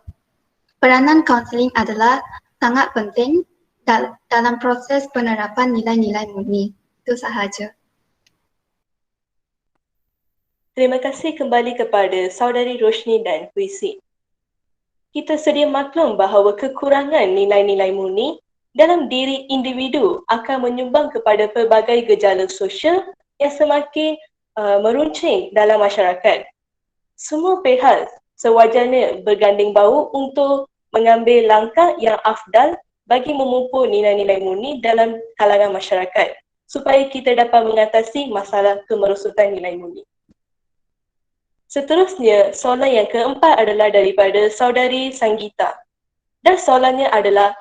peranan kaunseling adalah sangat penting dalam proses penerapan nilai-nilai murni. Itu sahaja. Terima kasih kembali kepada Saudari Roshni dan Puisi. Kita sedia maklum bahawa kekurangan nilai-nilai murni dalam diri individu akan menyumbang kepada pelbagai gejala sosial yang semakin meruncing dalam masyarakat. Semua pihak sewajarnya berganding bahu untuk mengambil langkah yang afdal bagi memupuk nilai-nilai murni dalam kalangan masyarakat supaya kita dapat mengatasi masalah kemerosotan nilai murni. Seterusnya, soalan yang keempat adalah daripada Saudari Sanggita. Dan soalannya adalah,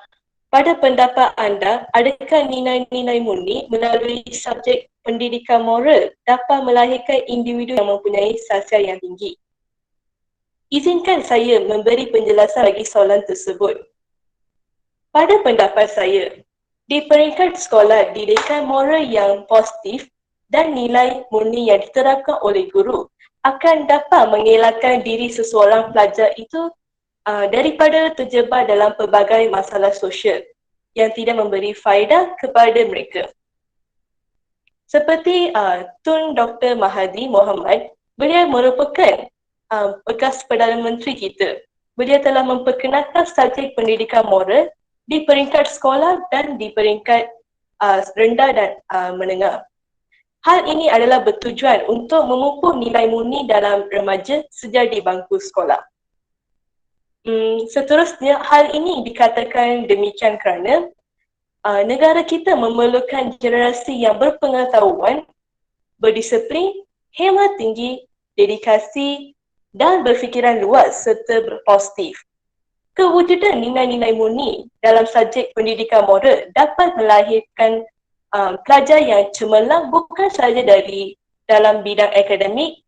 pada pendapat anda, adakah nilai-nilai murni melalui subjek pendidikan moral dapat melahirkan individu yang mempunyai sasial yang tinggi? Izinkan saya memberi penjelasan bagi soalan tersebut. Pada pendapat saya, di peringkat sekolah, didikan moral yang positif dan nilai murni yang diterapkan oleh guru akan dapat mengelakkan diri seseorang pelajar itu daripada terjebak dalam pelbagai masalah sosial yang tidak memberi faedah kepada mereka. Seperti Tun Dr. Mahathir Mohamad, beliau merupakan bekas Perdana Menteri kita. Beliau telah memperkenalkan subjek pendidikan moral di peringkat sekolah dan di peringkat rendah dan menengah. Hal ini adalah bertujuan untuk memupuk nilai murni dalam remaja sejak di bangku sekolah. Seterusnya, hal ini dikatakan demikian kerana negara kita memerlukan generasi yang berpengetahuan, berdisiplin, hemat tinggi, dedikasi dan berfikiran luas serta berpositif. Kewujudan nilai-nilai murni dalam subjek pendidikan moral dapat melahirkan pelajar yang cemerlang bukan sahaja dalam bidang akademik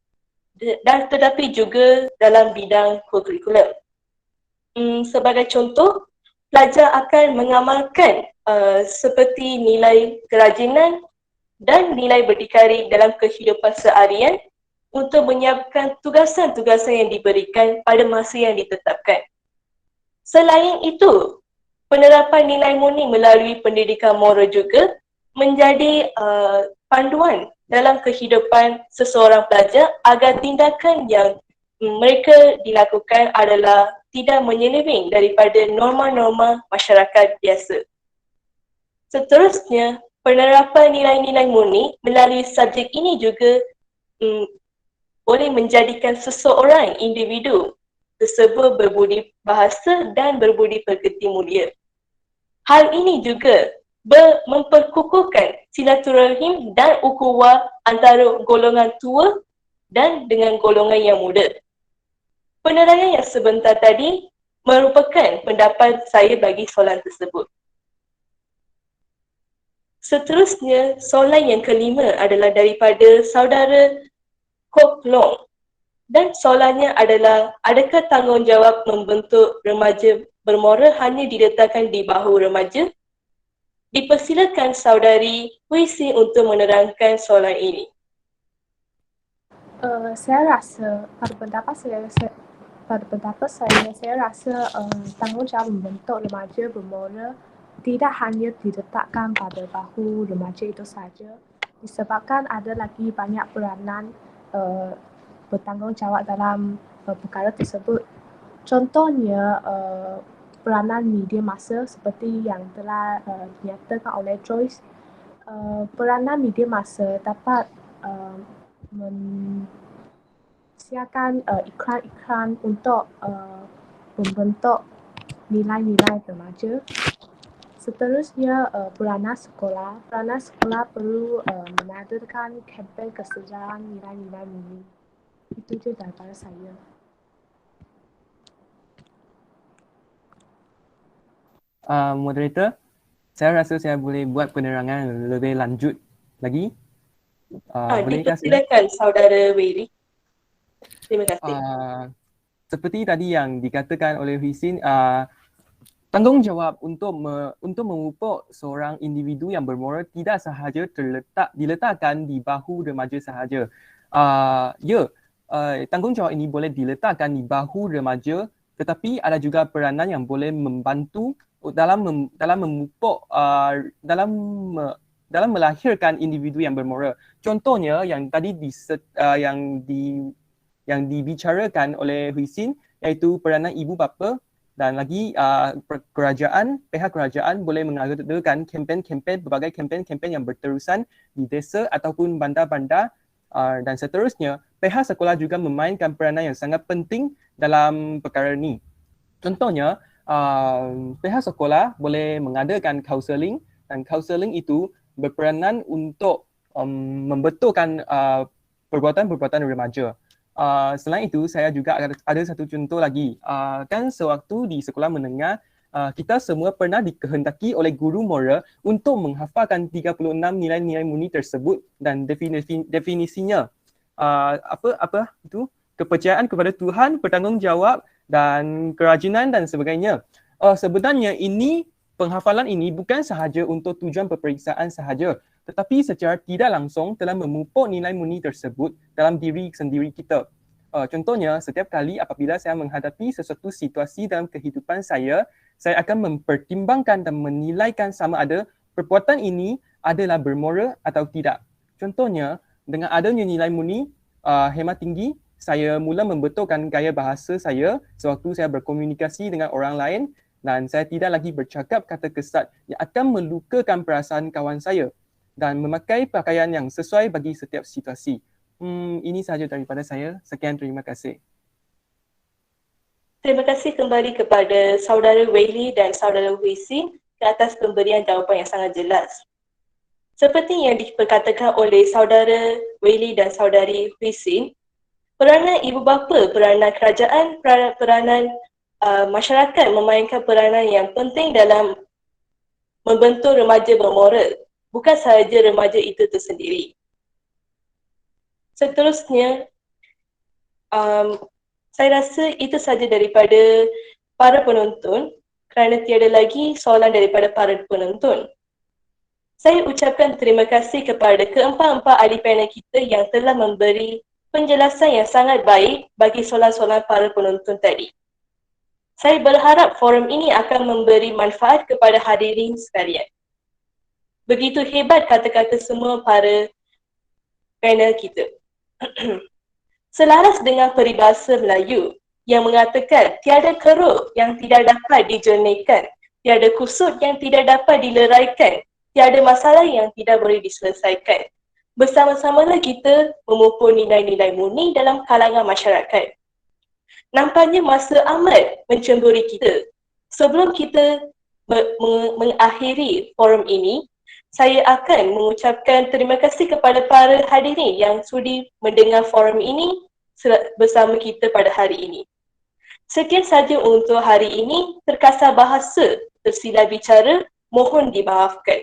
dan tetapi juga dalam bidang kurikulum. Sebagai contoh, pelajar akan mengamalkan seperti nilai kerajinan dan nilai berdikari dalam kehidupan seharian untuk menyiapkan tugasan-tugasan yang diberikan pada masa yang ditetapkan. Selain itu, penerapan nilai murni melalui pendidikan moral juga menjadi panduan dalam kehidupan seseorang pelajar agar tindakan yang mereka dilakukan adalah tidak menyeleweng daripada norma-norma masyarakat biasa. Seterusnya, penerapan nilai-nilai murni melalui subjek ini juga boleh menjadikan seseorang individu tersebut berbudi bahasa dan berbudi pekerti mulia. Hal ini juga memperkukuhkan silaturahim dan ukhuwah antara golongan tua dan dengan golongan yang muda. Penerangan yang sebentar tadi merupakan pendapat saya bagi soalan tersebut. Seterusnya, soalan yang kelima adalah daripada saudara Kok Long. Dan soalannya adalah, adakah tanggungjawab membentuk remaja bermoral hanya diletakkan di bahu remaja? Dipersilakan Saudari Puisi untuk menerangkan soalan ini. Saya rasa, pada pendapat saya, saya rasa tanggungjawab membentuk remaja bermoral tidak hanya diletakkan pada bahu remaja itu saja, disebabkan ada lagi banyak peranan bertanggungjawab dalam perkara tersebut. Contohnya, peranan media massa seperti yang telah dinyatakan oleh Joyce. Peranan media massa dapat siapkan iklan-iklan untuk membentuk nilai-nilai remaja. Seterusnya, peranan sekolah. Peranan sekolah perlu mengadakan kempen kesedaran nilai-nilai murni. Itu je daripada saya. Moderator, saya rasa saya boleh buat penerangan lebih lanjut lagi. Bolehkah saya? Dipersilakan Saudara Wei. Terima kasih. Seperti tadi yang dikatakan oleh Husin, tanggungjawab untuk memupuk seorang individu yang bermoral tidak sahaja diletakkan di bahu remaja sahaja. Tanggungjawab ini boleh diletakkan di bahu remaja, tetapi ada juga peranan yang boleh membantu dalam memupuk dalam melahirkan individu yang bermoral. Contohnya yang tadi yang dibicarakan oleh Hui Sin, iaitu peranan ibu bapa dan lagi pihak kerajaan boleh mengadakan berbagai kempen yang berterusan di desa ataupun bandar-bandar dan seterusnya. Pihak sekolah juga memainkan peranan yang sangat penting dalam perkara ini. Contohnya, pihak sekolah boleh mengadakan kaunseling dan kaunseling itu berperanan untuk membetulkan perbuatan-perbuatan remaja. Selain itu, saya juga ada satu contoh lagi. Kan sewaktu di sekolah menengah, kita semua pernah dikehendaki oleh guru moral untuk menghafalkan 36 nilai-nilai murni tersebut dan definisinya. Apa itu? Kepercayaan kepada Tuhan, bertanggungjawab dan kerajinan dan sebagainya. Sebenarnya penghafalan ini bukan sahaja untuk tujuan peperiksaan sahaja, tetapi secara tidak langsung telah memupuk nilai murni tersebut dalam diri sendiri kita. Contohnya, setiap kali apabila saya menghadapi sesuatu situasi dalam kehidupan saya akan mempertimbangkan dan menilaikan sama ada perbuatan ini adalah bermoral atau tidak. Contohnya, dengan adanya nilai murni hemat tinggi, saya mula membetulkan gaya bahasa saya sewaktu saya berkomunikasi dengan orang lain dan saya tidak lagi bercakap kata kesat yang akan melukakan perasaan kawan saya dan memakai pakaian yang sesuai bagi setiap situasi. Ini sahaja daripada saya. Sekian, terima kasih. Terima kasih kembali kepada saudara Weili dan saudara Hui Sin ke atas pemberian jawapan yang sangat jelas. Seperti yang diperkatakan oleh saudara Weili dan saudari Hui Sin, peranan ibu bapa, peranan kerajaan, peranan masyarakat memainkan peranan yang penting dalam membentuk remaja bermoral, bukan sahaja remaja itu tersendiri. Seterusnya, saya rasa itu sahaja daripada para penonton kerana tiada lagi soalan daripada para penonton. Saya ucapkan terima kasih kepada keempat-empat ahli panel kita yang telah memberi penjelasan yang sangat baik bagi soalan-soalan para penonton tadi. Saya berharap forum ini akan memberi manfaat kepada hadirin sekalian. Begitu hebat kata-kata semua para panel kita. Selaras dengan peribahasa Melayu yang mengatakan tiada keruk yang tidak dapat dijernihkan, tiada kusut yang tidak dapat dileraikan, tiada masalah yang tidak boleh diselesaikan. Bersama-samalah kita memupuk nilai-nilai murni dalam kalangan masyarakat. Nampaknya masa amat mencemburi kita. Sebelum kita mengakhiri forum ini, saya akan mengucapkan terima kasih kepada para hadirin yang sudi mendengar forum ini bersama kita pada hari ini. Sekian saja untuk hari ini. Terkasar bahasa, tersilap bicara, mohon dimaafkan.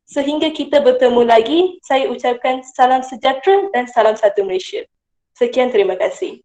Sehingga kita bertemu lagi, saya ucapkan salam sejahtera dan salam satu Malaysia. Sekian, terima kasih.